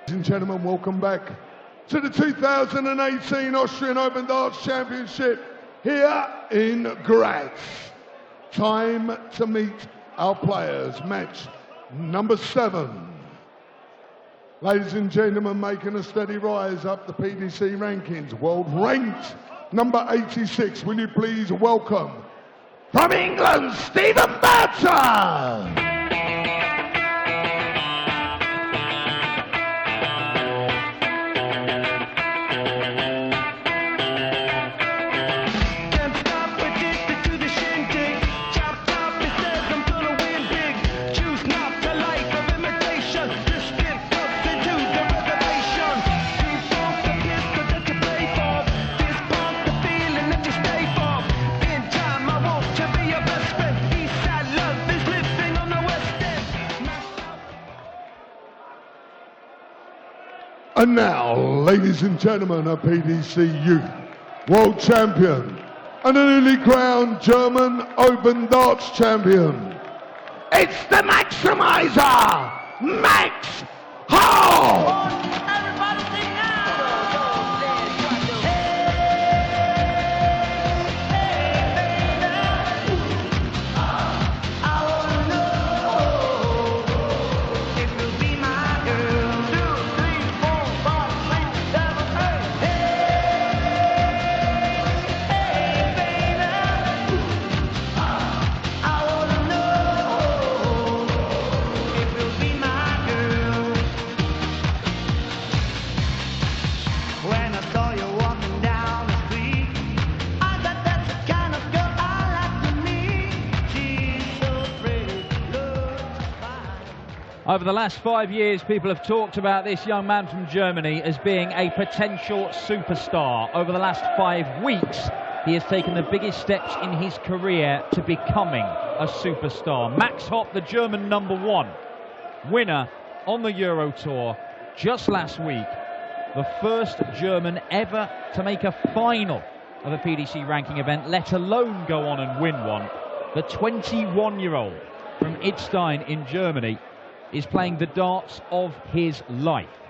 Ladies and gentlemen, welcome back to the 2018 Austrian Open Darts Championship here in Graz. Time to meet our players. Match number 7. Ladies and gentlemen, making a steady rise up the PDC rankings. World ranked number 86. Will you please welcome from England, Stephen Burton. And now, ladies and gentlemen, a PDC Youth World Champion and a newly crowned German Open Darts Champion. It's the Maximizer, Max Hopp! Everybody sing now! I wanna know if you'll be my girl. 2, 3, 4, 5, 6, 7, 8. Hey, baby. I wanna know if you'll be my girl. When I saw you walking down the street, I thought that's the kind of girl I like to meet. She's so pretty, looks fine. Over the last 5 years, people have talked about this young man from Germany as being a potential superstar. Over the last 5 weeks, he has taken the biggest steps in his career to becoming a superstar. Max Hopp, the German #1, winner on the Euro Tour just last week. The first German ever to make a final of a PDC ranking event, let alone go on and win one. The 21-year-old from Idstein in Germany is playing the darts of his life.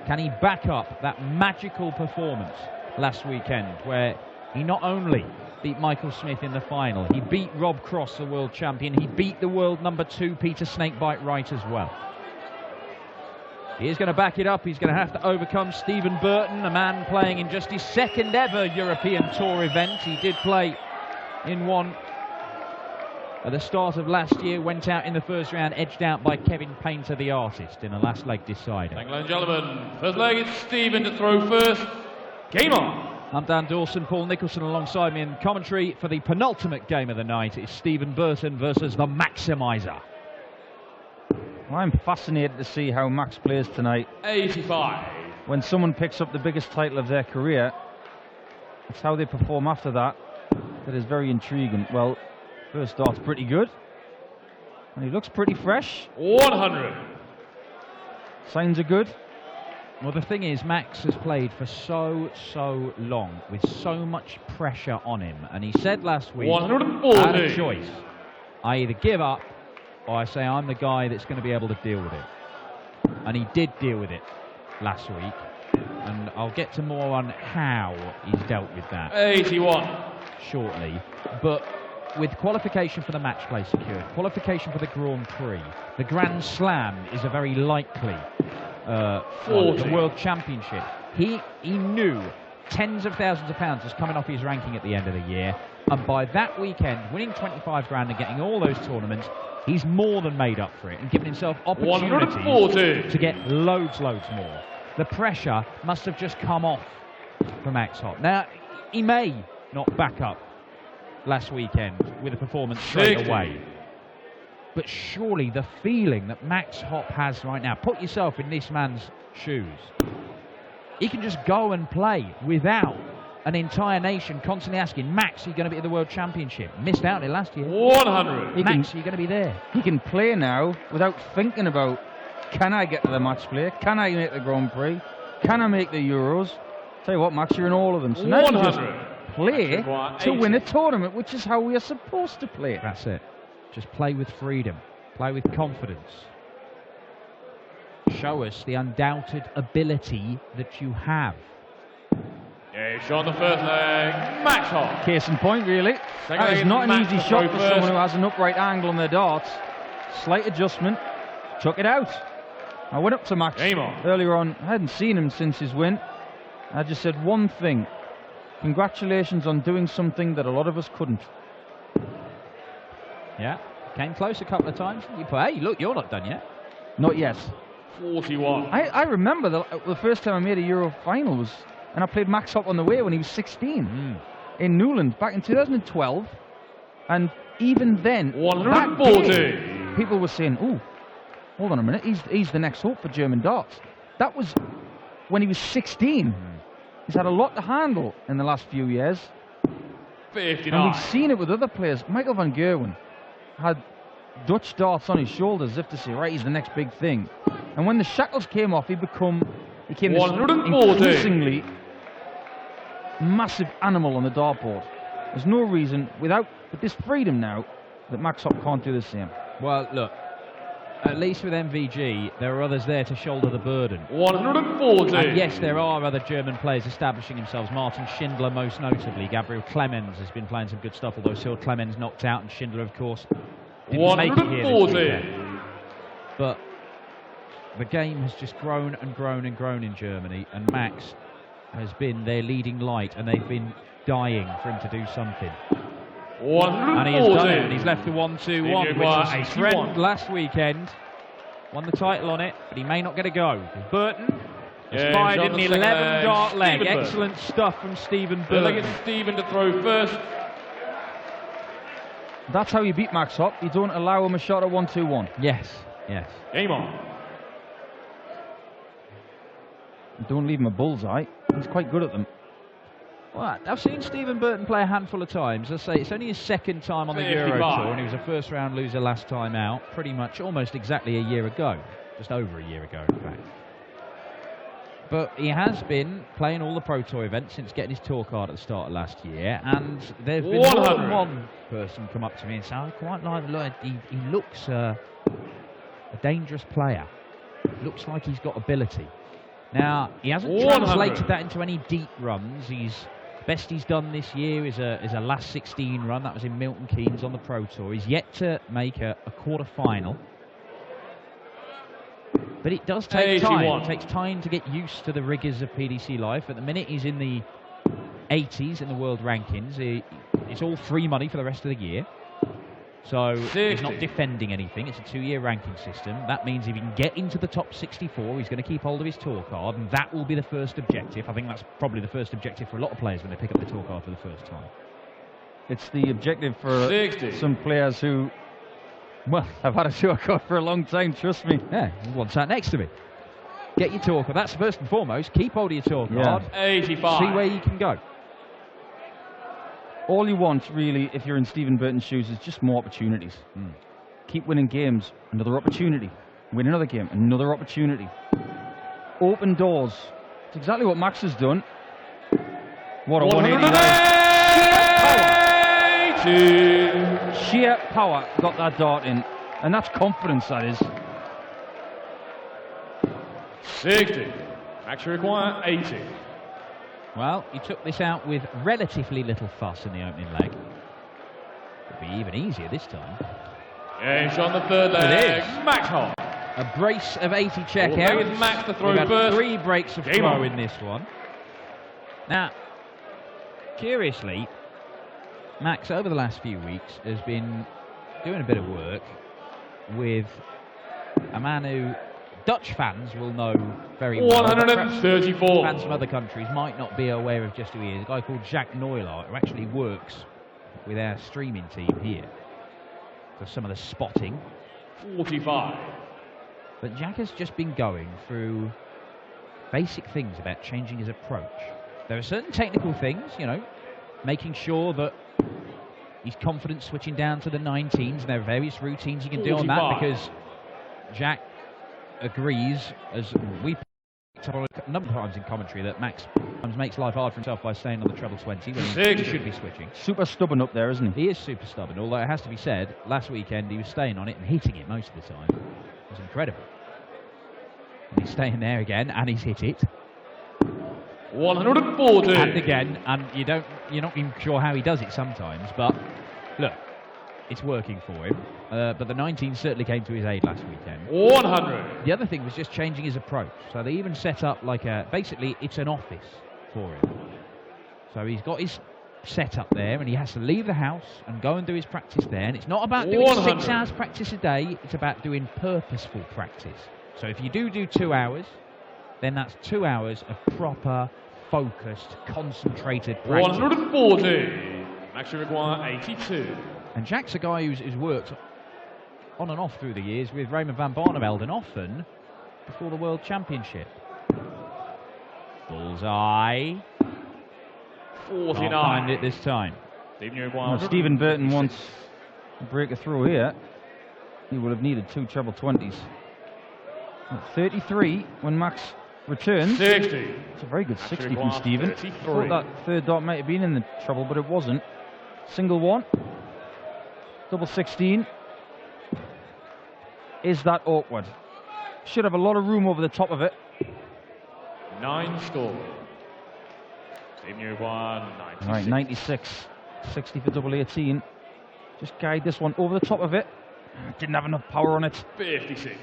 Can he back up that magical performance last weekend where he not only beat Michael Smith in the final, he beat Rob Cross, the world champion, he beat the world #2 Peter Snakebite Wright as well. He is going to back it up. He's going to have to overcome Stephen Burton, a man playing in just his second ever European Tour event. He did play in one at the start of last year, went out in the first round, edged out by Kevin Painter, the artist, in a last leg decider. Ladies and gentlemen, first leg, it's Stephen to throw first. Game on. I'm Dan Dawson, Paul Nicholson alongside me in commentary for the penultimate game of the night. It's Stephen Burton versus the Maximizer. Well, I'm fascinated to see how Max plays tonight. 85. When someone picks up the biggest title of their career, it's how they perform after that that is very intriguing. Well, first dart's pretty good, and he looks pretty fresh. 100. Signs are good. Well, the thing is, Max has played for so long with so much pressure on him, and he said last week, 140. I had a choice. I either give up or I say I'm the guy that's going to be able to deal with it. And he did deal with it last week, and I'll get to more on how he's dealt with that 81. shortly. But with qualification for the match play secured, qualification for the Grand Prix, the Grand Slam is a very likely the World Championship. He knew tens of thousands of pounds was coming off his ranking at the end of the year, and by that weekend, winning 25 grand and getting all those tournaments, he's more than made up for it and given himself opportunities 140. to get loads more. The pressure must have just come off for Max Hopp. Now, he may not back up last weekend with a performance straight 60. away, but surely the feeling that Max Hopp has right now, put yourself in this man's shoes. He can just go and play without an entire nation constantly asking, Max, are you going to be at the World Championship? Missed out on it last year. 100. Max, are you going to be there? He can play now without thinking about, can I get to the match play? Can I make the Grand Prix? Can I make the Euros? Tell you what, Max, you're in all of them. So now you just 100. play Require to 80. win a tournament, which is how we are supposed to play. That's it. Just play with freedom. Play with confidence. show us the undoubted ability that you have. Yeah, shot on the first leg. Max Hopp. Case in point, really. Second That leg is not an Max easy to shot throw for first. someone who has an upright angle on their darts. Slight adjustment. Chuck it out. I went up to Max Game on. earlier on. I hadn't seen him since his win. I just said one thing. Congratulations on doing something that a lot of us couldn't. Yeah, came close a couple of times. Hey, look, you're not done yet. Not yet. 41. I remember the first time I made a Euro final was, and I played Max Hopp on the way when he was 16 in Newland back in 2012. And even then, that 140. day, people were saying, "Oh, hold on a minute, he's the next hope for German darts." That was when he was 16. He's had a lot to handle in the last few years. 59. And we've seen it with other players. Michael van Gerwen had Dutch darts on his shoulders as if to say, right, he's the next big thing. And when the shackles came off, he became this 140. increasingly massive animal on the dartboard. There's no reason, with this freedom now, that Max Hopp can't do the same. Well, look, at least with MVG, there are others there to shoulder the burden. 140. And yes, there are other German players establishing themselves. Martin Schindler, most notably. Gabriel Clemens has been playing some good stuff, although Cyril Clemens knocked out, and Schindler, of course, didn't make it here this 140. weekend. But the game has just grown and grown and grown in Germany, and Max has been their leading light, and they've been dying for him to do something. 140. And he has done it, and he's left the 1-2-1, which was a 81. trend last weekend. Won the title on it, but he may not get a go. Burton has Yeah, fired he's in on the the second 11 dart leg. Stephen Burton. Excellent stuff from Stephen They're Burton. looking Stephen to throw first. That's how you beat Max Hopp. You don't allow him a shot at 1-2-1. Yes, yes. Game on. Don't leave him a bullseye. He's quite good at them. Well, I've seen Stephen Burton play a handful of times. I say it's only his second time on the Euro 55. Tour, and he was a first-round loser last time out, pretty much almost exactly a year ago. Just over a year ago, in fact. But he has been playing all the Pro Tour events since getting his tour card at the start of last year, and there's been more 100. than one person come up to me and say, I quite like the look. He looks a dangerous player. Looks like he's got ability. Now, he hasn't 100. translated that into any deep runs. Best he's done this year is a last 16 run. That was in Milton Keynes on the Pro Tour. He's yet to make a quarter-final. But it does take 81. time. It takes time to get used to the rigours of PDC life. At the minute, he's in the 80s in the world rankings. It's all free money for the rest of the year. So 60. he's not defending anything. It's a 2-year ranking system. That means if he can get into the top 64, he's going to keep hold of his tour card, and that will be the first objective. I think that's probably the first objective for a lot of players when they pick up the tour card for the first time. It's the objective for 60. some players who, well, I've had a tour card for a long time, trust me. Yeah, one sat next to me. Get your tour card. That's first and foremost. Keep hold of your tour card. 85. See where you can go. All you want, really, if you're in Stephen Burton's shoes, is just more opportunities. Keep winning games, another opportunity. Win another game, another opportunity. Open doors. It's exactly what Max has done. What a 180. Sheer power got that dart in. And that's confidence, that is. 60. Max require 80. Well, he took this out with relatively little fuss in the opening leg. Could be even easier this time. Yeah, he's on the third leg. It is. Max Hopp. A brace of 80 Well, checkouts. it's Max to throw We've had first. 3 breaks of Game throw on. in this one. Now, curiously, Max, over the last few weeks, has been doing a bit of work with a man who Dutch fans will know very well. but perhaps 134. fans from other countries might not be aware of just who he is. A guy called Jacques Neulaert, who actually works with our streaming team here for some of the spotting. 45. But Jack has just been going through basic things about changing his approach. There are certain technical things, you know, making sure that he's confident switching down to the 19s, and there are various routines you can do on that, 45. because Jack agrees, as we picked up on a number of times in commentary, that Max sometimes makes life hard for himself by staying on the treble 20 when he 60. should be switching. Super stubborn up there, isn't he? He is super stubborn, although it has to be said, last weekend he was staying on it and hitting it most of the time. It was incredible. He's staying there again, and he's hit it. 140. And again, and you're not even sure how he does it sometimes, but look, it's working for him. But the 19 certainly came to his aid last weekend. 100. The other thing was just changing his approach. So they even set up like basically it's an office for him. So he's got his setup there, and he has to leave the house and go and do his practice there. And it's not about doing 100. 6 hours practice a day, it's about doing purposeful practice. So if you do 2 hours, then that's 2 hours of proper, focused, concentrated practice. 140. Max require 82. And Jack's a guy who's worked on and off through the years with Raymond van Barneveld, and often before the World Championship. Bullseye. 49. Can't find it this time. Well, Stephen Burton wants a breaker through here. He would have needed 2 treble 20s. At 33 when Max returns. 60. It's a very good 60 from Stephen. I thought that third dart might have been in the trouble, but it wasn't. Single 1. Double 16. Is that awkward? Should have a lot of room over the top of it. 9 score. Team U1, 96. Right, 96. 60 for double 18. Just guide this one over the top of it. Didn't have enough power on it. 56.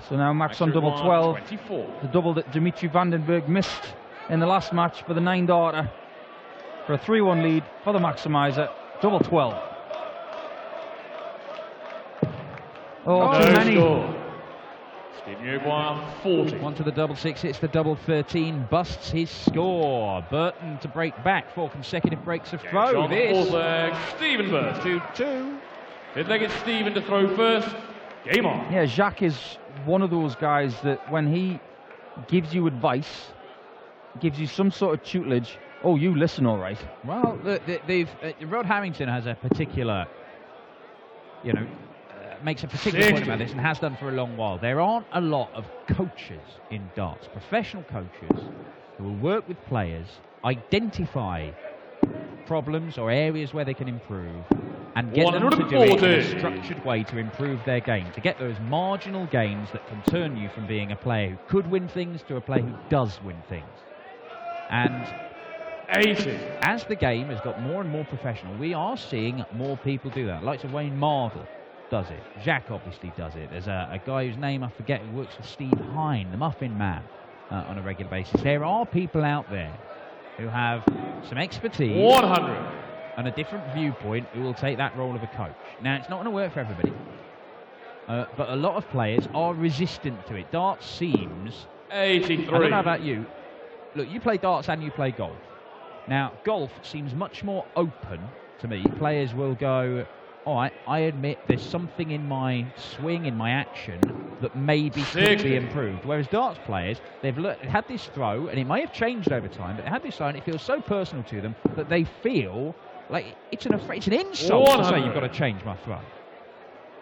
So now Max on double 12. 24. The double that Dimitri Vandenberg missed in the last match for the 9-darter. For a 3-1 lead for the maximizer. Double 12. Oh, too many. Steve Uruguay, 40. One to the double 6, hits the double 13, busts his score. Burton to break back, 4 consecutive breaks of throw. John This Leg, Stephen Burton. 2-2. His leg is Stephen to throw first. Game on. Yeah, Jacques is one of those guys that when he gives you advice, gives you some sort of tutelage, oh, you listen all right. Well, Rod Harrington has a particular, makes a particular point about this and has done for a long while. There aren't a lot of coaches in darts, professional coaches, who will work with players, identify problems or areas where they can improve, and get them to do it in a structured way to improve their game, to get those marginal gains that can turn you from being a player who could win things to a player who does win things. And 80. as the game has got more and more professional, we are seeing more people do that. Like Wayne Mardle does it. Jacques obviously does it. There's a guy whose name I forget who works for Steve Hine, the Muffin Man, on a regular basis. There are people out there who have some expertise 100. and a different viewpoint who will take that role of a coach. Now, it's not going to work for everybody, but a lot of players are resistant to it. Darts seems... 83. I don't know about you. Look, you play darts and you play golf. Now, golf seems much more open to me. Players will go, all right, I admit there's something in my swing, in my action, that maybe could be improved. Whereas darts players, they've had this throw, and it may have changed over time, but they had this throw, and it feels so personal to them that they feel like it's an insult to say you've got to change my throw.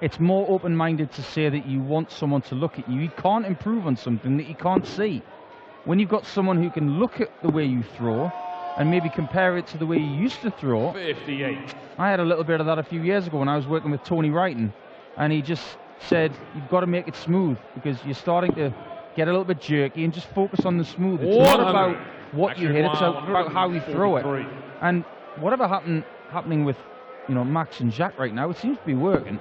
It's more open-minded to say that you want someone to look at you. You can't improve on something that you can't see. When you've got someone who can look at the way you throw and maybe compare it to the way you used to throw. 58. I had a little bit of that a few years ago when I was working with Tony Wrighton, and he just said, you've got to make it smooth because you're starting to get a little bit jerky, and just focus on the smooth. It's not about what you hit, it's about how you throw it. And whatever happening with Max and Jacques right now, it seems to be working.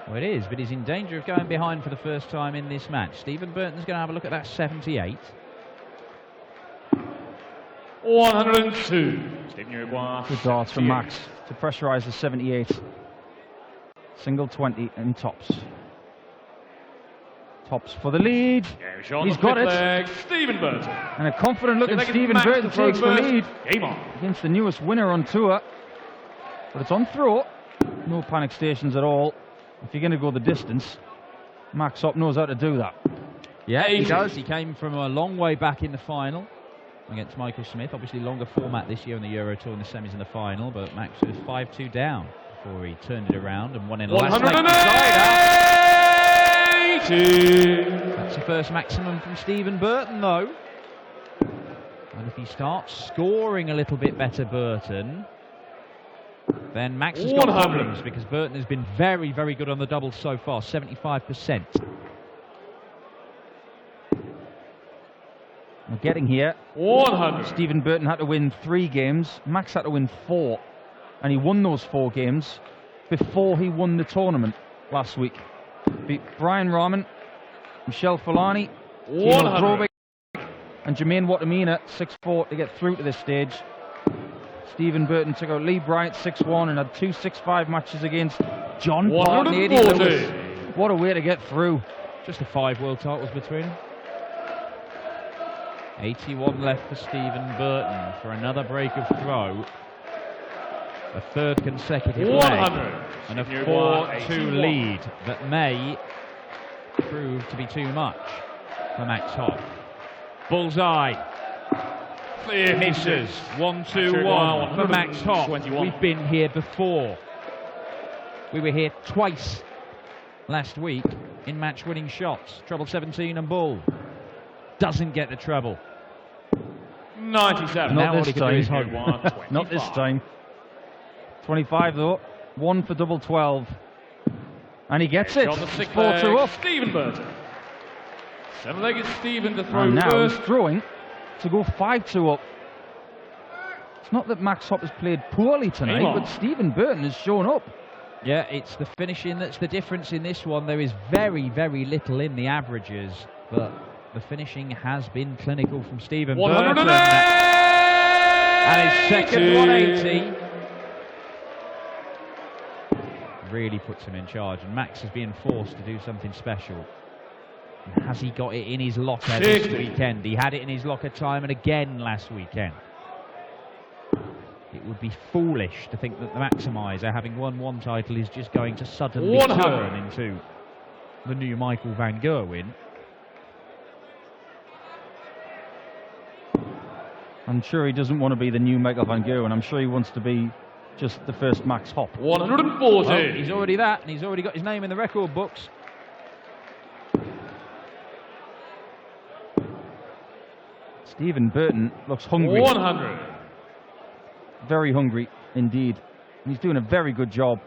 Well, it is, but he's in danger of going behind for the first time in this match. Stephen Burton's going to have a look at that 78. 102. Good darts from Max to pressurise the 78. Single 20 and tops. Tops for the lead. He's got it. Stephen Burton. And a confident look at Stephen Burton takes the lead Game on. against the newest winner on tour. But it's on throw. No panic stations at all. If you're going to go the distance, Max Hopp knows how to do that. Yeah, he does. He came from a long way back in the final against Michael Smith. Obviously longer format this year on the Euro Tour in the semis and the final, but Max was 5-2 down before he turned it around and won in the last leg. 180. That's the first maximum from Stephen Burton, though. And if he starts scoring a little bit better, Burton, then Max has got problems, because Burton has been very, very good on the doubles so far, 75%. We're getting here. 100. Stephen Burton had to win 3 games. Max had to win 4. And he won those 4 games before he won the tournament last week. Beat Brian Rahman, Michel Fulani, 100. and Jermaine Watamina 6-4 to get through to this stage. Stephen Burton took out Lee Bryant 6-1 and had 2 6-5 matches against John Barton, 140. Lewis. What a way to get through. Just the 5 world titles between them. 81 left for Stephen Burton for another break of throw. A 3rd consecutive leg 100. and a 4-2 lead that may prove to be too much for Max Hopp. Bullseye. Misses. 1-2-1 for Max Hopp. 21. We've been here before. We were here twice last week in match-winning shots. Treble 17 and Bull. Doesn't get the treble. 97. Not Now all this he can do is time. hope. Not this time. 25 though. 1 for double 12. And he gets it. On the It's 6th 4-2 leg, up. Stephen Burton. 7-legged Stephen to throw And now first. he's throwing to go 5-2 up. It's not that Max Hopp has played poorly tonight, Come on. but Stephen Burton has shown up. Yeah, it's the finishing that's the difference in this one. There is very, very little in the averages, but the finishing has been clinical from Stephen Burton. 108. And his second 180 really puts him in charge, and Max is being forced to do something special. And has he got it in his locker this 60. weekend? He had it in his locker time and again last weekend. It would be foolish to think that the Maximizer, having won 1 title, is just going to suddenly 100. turn into the new Michael van Gerwen. I'm sure he doesn't want to be the new Michael van Gerwen. I'm sure he wants to be just the first Max Hopp. 140. Oh, he's already that, and he's already got his name in the record books. Stephen Burton looks hungry. 100. Very hungry indeed. And he's doing a very good job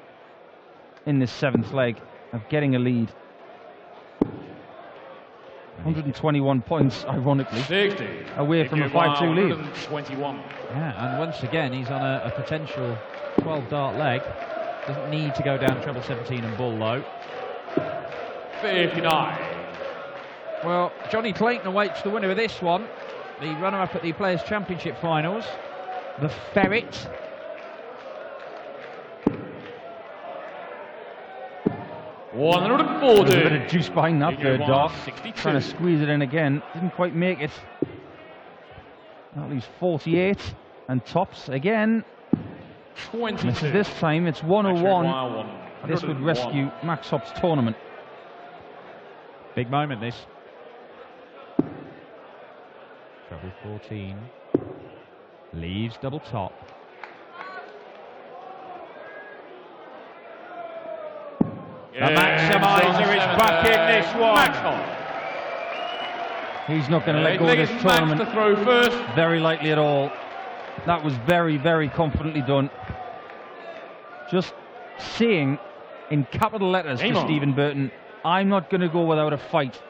in this 7th leg of getting a lead. 121 points, ironically, 60. away from a 5-2 lead. 121. Yeah, and once again, he's on a potential 12-dart leg. Doesn't need to go down treble 17 and Bull, though. 59. Well, Johnny Clayton awaits the winner of this one. The runner-up at the Players' Championship Finals. The Ferret. There's a 140. bit of juice behind that third dart. 62. Trying to squeeze it in again. Didn't quite make it. That leaves 48. And tops again. 22. Misses this time. It's 101. This would 101. rescue Max Hopp's tournament. Big moment, this. Treble 14. Leaves double top. The Maximizer is back in this one. He's not going to let go of this tournament Max to throw first. very lightly at all. That was very, very confidently done. Just saying in capital letters Hang to on. Stephen Burton, I'm not going to go without a fight.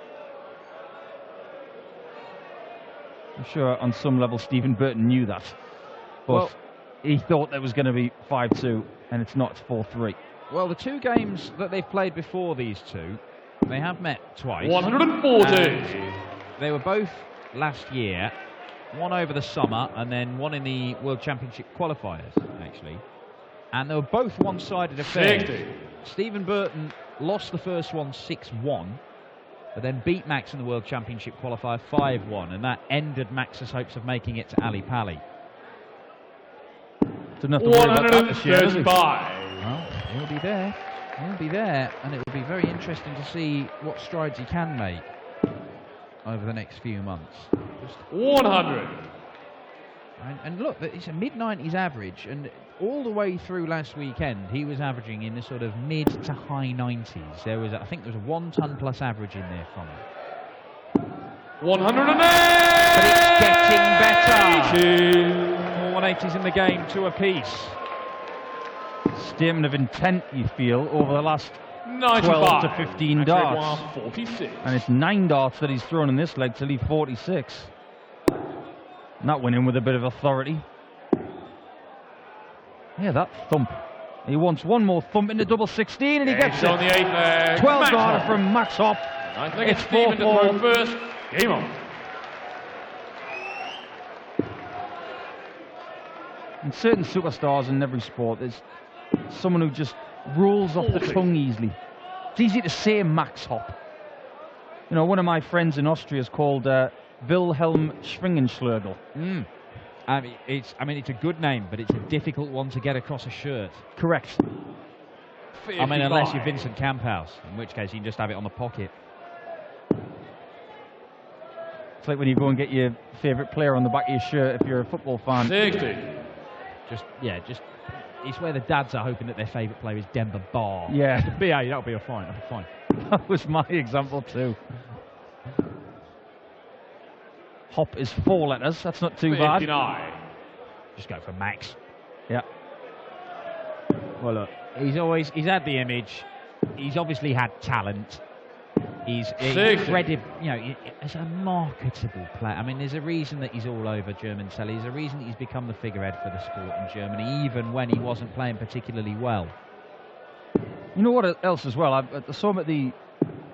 I'm sure on some level Stephen Burton knew that. But Well- he thought there was going to be 5-2, and it's not, it's 4-3. Well, the 2 games that they've played before these two, they have met twice. 140. And they were both last year, one over the summer and then one in the World Championship qualifiers, actually. And they were both one-sided affairs. 60. Stephen Burton lost the first one 6-1, but then beat Max in the World Championship qualifier 5-1, and that ended Max's hopes of making it to Ali Pali. Didn't have to worry about that this year, does he? 135. Well, he'll be there. He'll be there, and it will be very interesting to see what strides he can make over the next few months. 100. And look, it's a mid-90s average, and all the way through last weekend, he was averaging in the sort of mid to high 90s. There was, I think, there was a 1 ton plus average in there from him. 108. But it's getting better. More 180s in the game, 2 apiece. Statement of intent, you feel, over the last 95. 12 to 15 darts. 46. And it's 9 darts that he's thrown in this leg to leave 46. And that went in with a bit of authority. Yeah, that thump. He wants one more thump in the double 16 and he gets it. On the 8th leg. 12 darter from Max Hopp. I think it's It's Stephen to throw 4-4. first. Game on. In certain superstars in every sport, there's someone who just rolls off the tongue easily. It's easy to say Max Hopp. You know, one of my friends in Austria is called Wilhelm Schwingenschlögl. I mean, it's a good name, but it's a difficult one to get across a shirt. Correct. I mean, unless you're Vincent Kamphaus, in which case you can just have it on the pocket. It's like when you go and get your favourite player on the back of your shirt if you're a football fan. 60. Just it's where the dads are hoping that their favourite player is Denver Bar. Yeah. BA, that'll be fine. That'll be fine. That was my example too. Hop is 4 letters. That's not too bad. 59. Just go for Max. Yeah. Well, look, he's had the image. He's obviously had talent. He's 60. incredible. You know, he's a marketable player. I mean, there's a reason that he's all over German telly. There's a reason that he's become the figurehead for the sport in Germany, even when he wasn't playing particularly well. You know what else as well? I saw him at the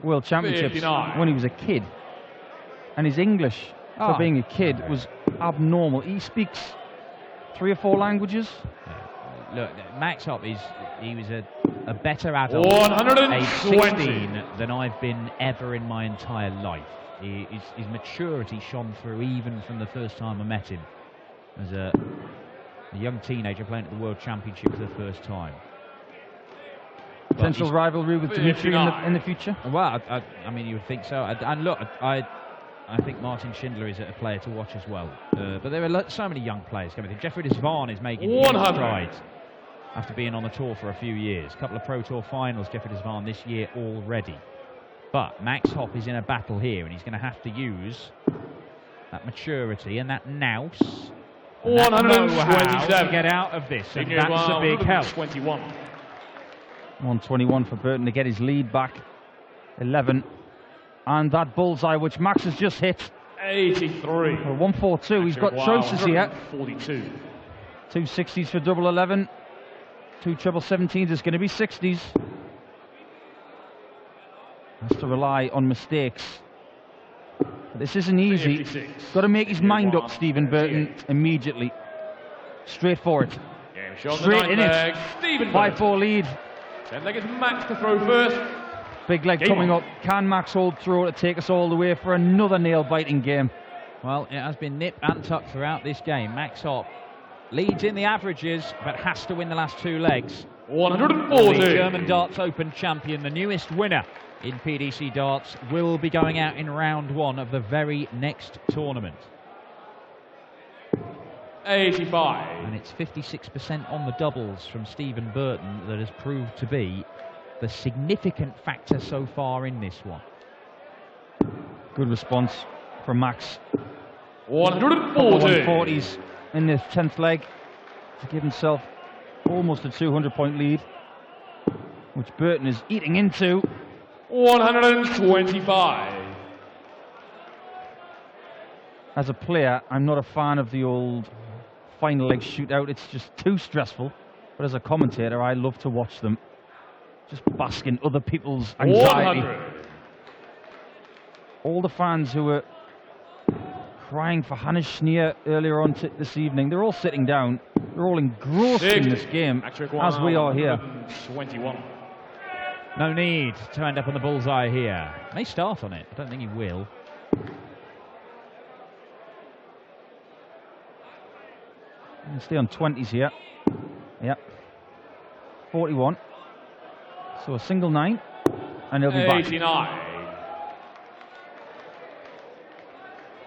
World Championships 59. when he was a kid. And his English, for being a kid, was abnormal. He speaks 3 or 4 languages. Look, Max Hopp he was a better adult 120. age 16 than I've been ever in my entire life. His maturity shone through even from the first time I met him as a young teenager playing at the World Championship for the first time. Potential rivalry with Dimitri in the future? Well, I mean, you would think so. And look, I think Martin Schindler is a player to watch as well. But there are so many young players coming in. Jeffrey Desvaan is making huge 100. strides after being on the tour for a few years. A couple of Pro Tour finals, Jeffrey Desvaan this year already. But Max Hopp is in a battle here, and he's going to have to use that maturity and that nous. And that know-how to get out of this, and that's a big help. 21. 121 for Burton to get his lead back. 11. And that bullseye, which Max has just hit. 83. For 142. He's got choices here. 42. 2 60s for double 11. 2 treble 17s. It's going to be 60s. Has to rely on mistakes. But this isn't easy. 56. Got to make his mind up, Stephen Burton, immediately. Straight for it. Game shot Straight the in ninth it. leg. Stephen 5-4 lead. 10 leg is Max to throw first. Big leg Game coming on. up. Can Max hold through to take us all the way for another nail-biting game? Well, it has been nip and tuck throughout this game. Max Hopp leads in the averages, but has to win the last 2 legs. 140. The German Darts Open champion, the newest winner in PDC Darts, will be going out in round 1 of the very next tournament. 85. And it's 56% on the doubles from Stephen Burton that has proved to be the significant factor so far in this one. Good response from Max. 140. 140s in this 10th leg to give himself almost a 200-point lead, which Burton is eating into. 125. As a player, I'm not a fan of the old final leg shootout. It's just too stressful. But as a commentator, I love to watch them. Just bask in other people's anxiety. 100. All the fans who were crying for Hannes Schneer earlier on this evening, they're all sitting down. They're all engrossed in this game, as we are here. 21. No need to end up on the bullseye here. May start on it. I don't think he will. Stay on 20s here. Yep. 41. So a single 9, and he'll be back. 89.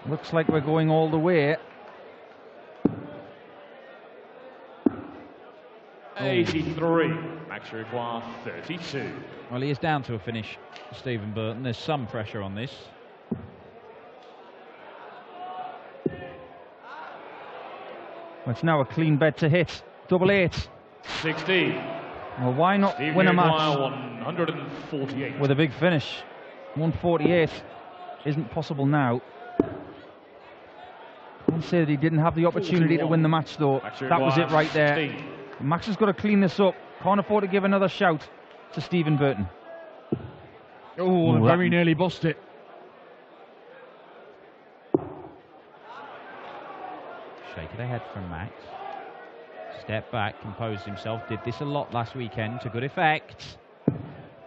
Looks like we're going all the way. 83. Max requires 32. Well, he is down to a finish, Stephen Burton. There's some pressure on this. It's now a clean bed to hit. Double 8. 60. Well, why not Steve win a require match 148. with a big finish? 148 isn't possible now. Can't say that he didn't have the opportunity to win the match, though. That was it right there. Max has got to clean this up. Can't afford to give another shout to Stephen Burton. Oh, very nearly bossed it. Shake of the head from Max. Step back, composed himself. Did this a lot last weekend to good effect.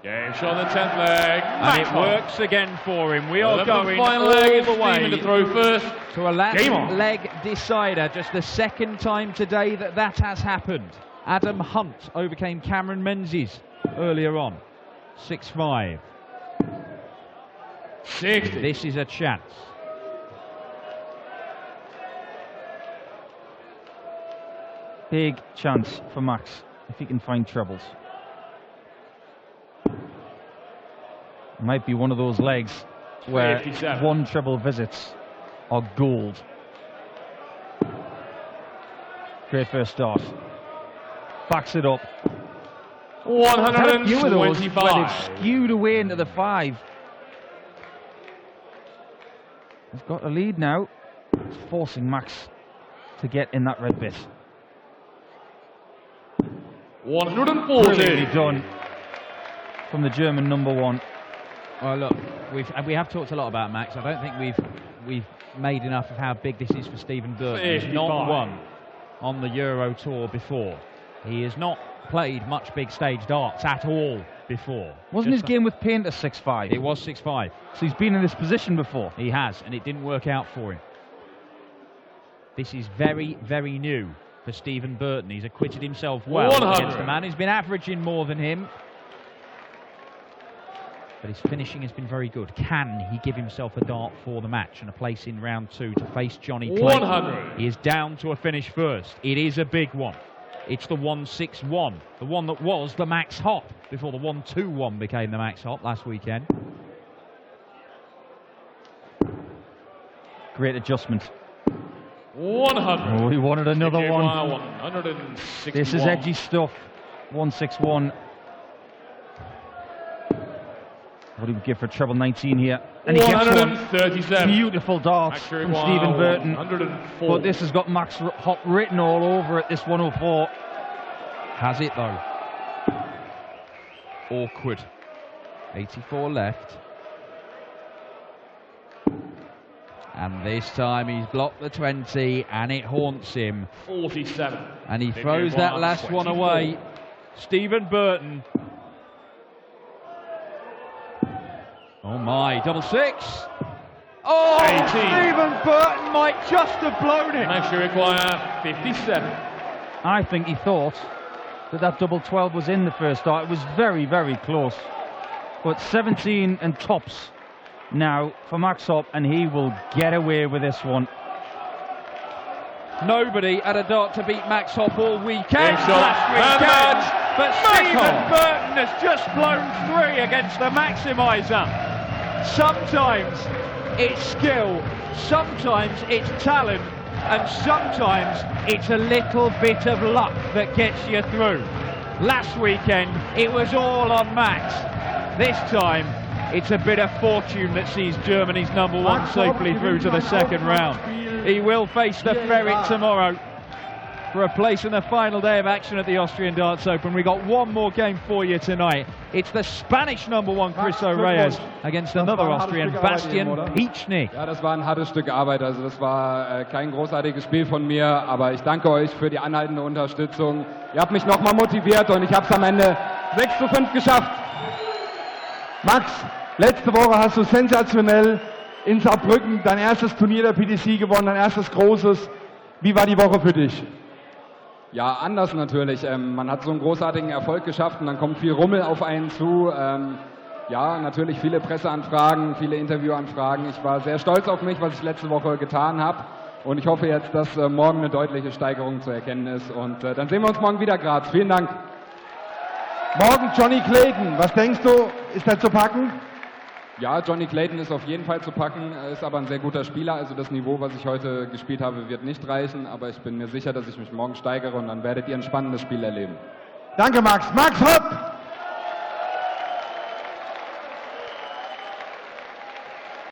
Game shot on the 10th leg. And it works again for him. We are going final all leg. the way to throw first. to a last leg decider. Just the second time today that has happened. Adam Hunt overcame Cameron Menzies earlier on. 6-5. 60. This is a chance. Big chance for Max if he can find trebles. Might be one of those legs where 57. one treble visits are gold. Great first start. Backs it up. 125. A few of those where they've skewed away into the 5. He's got a lead now. It's forcing Max to get in that red bit. 140. Brilliantly done from the German number 1. Well, look, we have talked a lot about Max. I don't think we've made enough of how big this is for Stephen Burton. He's not won on the Euro Tour before. He has not played much big stage darts at all before. Wasn't his game with Painter 6-5? It was 6-5. So he's been in this position before. He has, and it didn't work out for him. This is very, very new for Stephen Burton. He's acquitted himself well 100. against the man who's been averaging more than him. But his finishing has been very good. Can he give himself a dart for the match and a place in round 2 to face Johnny Clayton? 100. He is down to a finish first. It is a big one. It's the 1-6-1, the one that was the Max Hopp before the 1-2-1 became the Max Hopp last weekend. Great adjustment. 100. Oh, he wanted another one. 161. This is edgy stuff. 1-6-1. What do we give for treble 19 here? And he gets one. 137. Beautiful dart from Stephen Burton. 104. But this has got Max Hopp written all over it, this 104. Has it though? Awkward. 84 left. And this time he's blocked the 20 and it haunts him. 47. And he throws that last one away. Stephen Burton. Oh my, double 6. Oh, 18. Stephen Burton might just have blown it. Max, you require 57. I think he thought that double 12 was in the first start. It was very, very close. But 17 and tops now for Max Hopp, and he will get away with this one. Nobody had a dart to beat Max Hopp all weekend Big shot. last weekend. But Stephen Burton has just blown 3 against the Maximizer. Sometimes it's skill, sometimes it's talent, and sometimes it's a little bit of luck that gets you through. Last weekend, it was all on Max. This time, it's a bit of fortune that sees Germany's number 1 safely through to the second round. He will face the Ferret tomorrow for a place in the final day of action at the Austrian Darts Open. We got one more game for you tonight. It's the Spanish number 1, Chris Reyes, against another Austrian, Bastian Piechnik. Ja, das war ein hartes Stück Arbeit. Also das war kein großartiges Spiel von mir, aber ich danke euch für die anhaltende Unterstützung. Ihr habt mich nochmal motiviert und ich habe es am Ende 6:5 geschafft. Max, letzte Woche hast du sensationell in Saarbrücken dein erstes Turnier der PDC gewonnen, dein erstes großes. Wie war die Woche für dich? Ja, anders natürlich. Man hat so einen großartigen Erfolg geschafft und dann kommt viel Rummel auf einen zu. Ja, natürlich viele Presseanfragen, viele Interviewanfragen. Ich war sehr stolz auf mich, was ich letzte Woche getan habe. Und ich hoffe jetzt, dass morgen eine deutliche Steigerung zu erkennen ist. Und dann sehen wir uns morgen wieder, Graz. Vielen Dank. Morgen Johnny Clayton. Was denkst du, ist er zu packen? Ja, Johnny Clayton ist auf jeden Fall zu packen, ist aber ein sehr guter Spieler. Also das Niveau, was ich heute gespielt habe, wird nicht reichen. Aber ich bin mir sicher, dass ich mich morgen steigere und dann werdet ihr ein spannendes Spiel erleben. Danke, Max. Max Hopp!